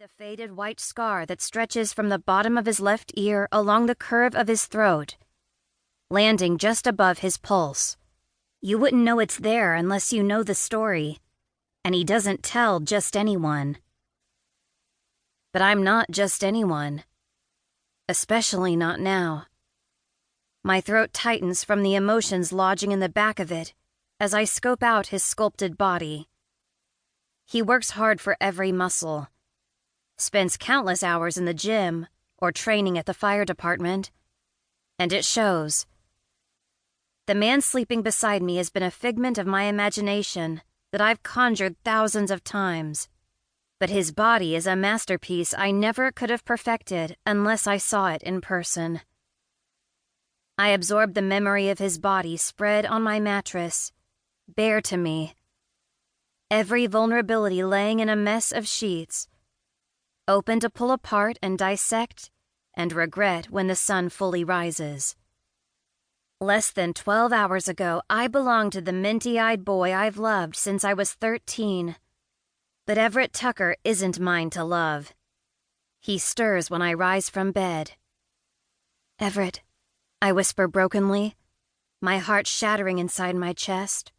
the faded white scar that stretches from the bottom of his left ear along the curve of his throat, landing just above his pulse. You wouldn't know it's there unless you know the story, and he doesn't tell just anyone. But I'm not just anyone, especially not now. My throat tightens from the emotions lodging in the back of it as I scope out his sculpted body. He works hard for every muscle, spends countless hours in the gym or training at the fire department, and it shows. The man sleeping beside me has been a figment of my imagination that I've conjured thousands of times, but his body is a masterpiece I never could have perfected unless I saw it in person. I absorb the memory of his body spread on my mattress, bare to me. Every vulnerability laying in a mess of sheets, open to pull apart and dissect and regret when the sun fully rises. Less than 12 hours ago, I belonged to the minty-eyed boy I've loved since I was 13. But Everett Tucker isn't mine to love. He stirs when I rise from bed. "Everett," I whisper brokenly, my heart shattering inside my chest.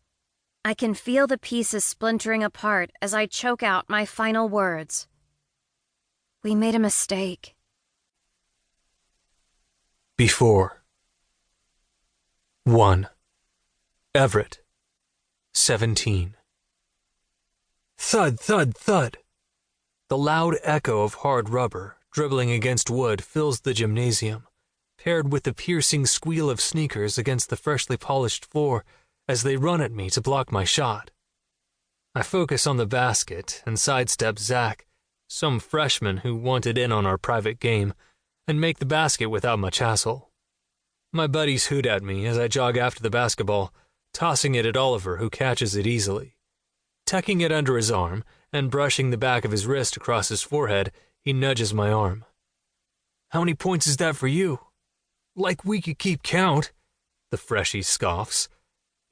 I can feel the pieces splintering apart as I choke out my final words. "We made a mistake." Before. 1. Everett, 17. Thud, thud, thud. The loud echo of hard rubber dribbling against wood fills the gymnasium, paired with the piercing squeal of sneakers against the freshly polished floor as they run at me to block my shot. I focus on the basket and sidestep Zach, some freshman who wanted in on our private game, and make the basket without much hassle. My buddies hoot at me as I jog after the basketball, tossing it at Oliver, who catches it easily. Tucking it under his arm and brushing the back of his wrist across his forehead, he nudges my arm. "How many points is that for you?" "Like we could keep count," the freshie scoffs.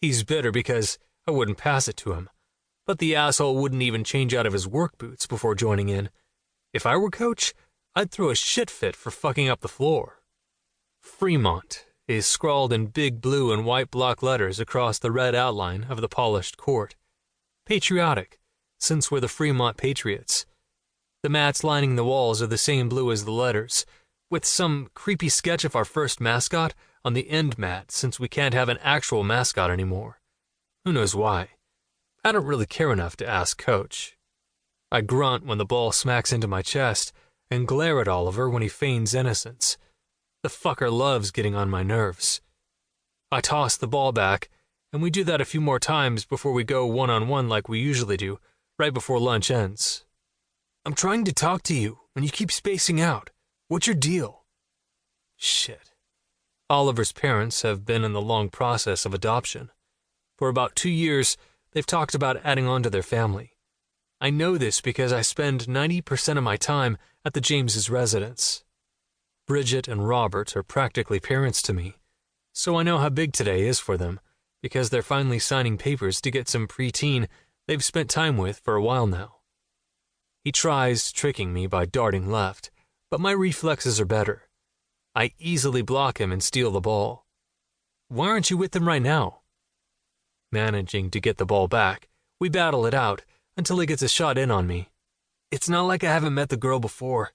He's bitter because I wouldn't pass it to him, but the asshole wouldn't even change out of his work boots before joining in. If I were coach, I'd throw a shit fit for fucking up the floor. Fremont is scrawled in big blue and white block letters across the red outline of the polished court. Patriotic, since we're the Fremont Patriots. The mats lining the walls are the same blue as the letters, with some creepy sketch of our first mascot on the end mat since we can't have an actual mascot anymore. Who knows why? I don't really care enough to ask Coach. I grunt when the ball smacks into my chest and glare at Oliver when he feigns innocence. The fucker loves getting on my nerves. I toss the ball back, and we do that a few more times before we go one-on-one like we usually do, right before lunch ends. "I'm trying to talk to you, and you keep spacing out. What's your deal?" Shit. Oliver's parents have been in the long process of adoption. For about 2 years, they've talked about adding on to their family. I know this because I spend 90% of my time at the James's residence. Bridget and Robert are practically parents to me, so I know how big today is for them, because they're finally signing papers to get some preteen they've spent time with for a while now. He tries tricking me by darting left, but my reflexes are better. I easily block him and steal the ball. "Why aren't you with them right now?" Managing to get the ball back, we battle it out until he gets a shot in on me. "It's not like I haven't met the girl before.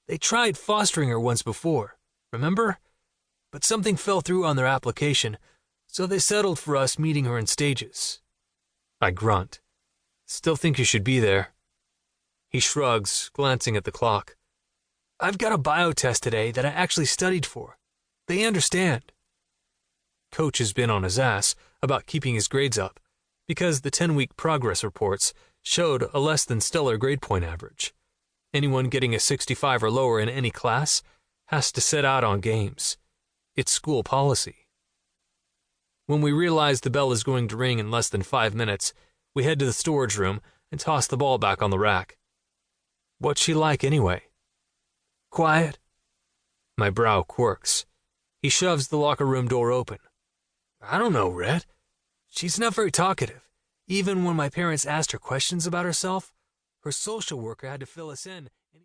They tried fostering her once before, remember? But something fell through on their application, so they settled for us meeting her in stages." I grunt. "Still think you should be there." He shrugs, glancing at the clock. "I've got a bio test today that I actually studied for. They understand." Coach has been on his ass about keeping his grades up, because the 10-week progress reports showed a less than stellar grade point average. Anyone getting a 65 or lower in any class has to sit out on games. It's school policy. When we realize the bell is going to ring in less than 5 minutes, we head to the storage room and toss the ball back on the rack. "What's she like anyway?" "Quiet." My brow quirks. He shoves the locker room door open. "I don't know, Rhett. She's not very talkative. Even when my parents asked her questions about herself, her social worker had to fill us in